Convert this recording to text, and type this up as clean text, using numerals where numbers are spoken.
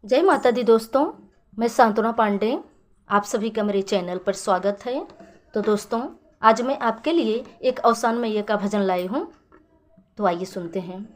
जय माता दी दोस्तों, मैं सांत्वना पांडे। आप सभी का मेरे चैनल पर स्वागत है। तो दोस्तों, आज मैं आपके लिए एक अवसान मैया का भजन लाई हूँ। तो आइए सुनते हैं।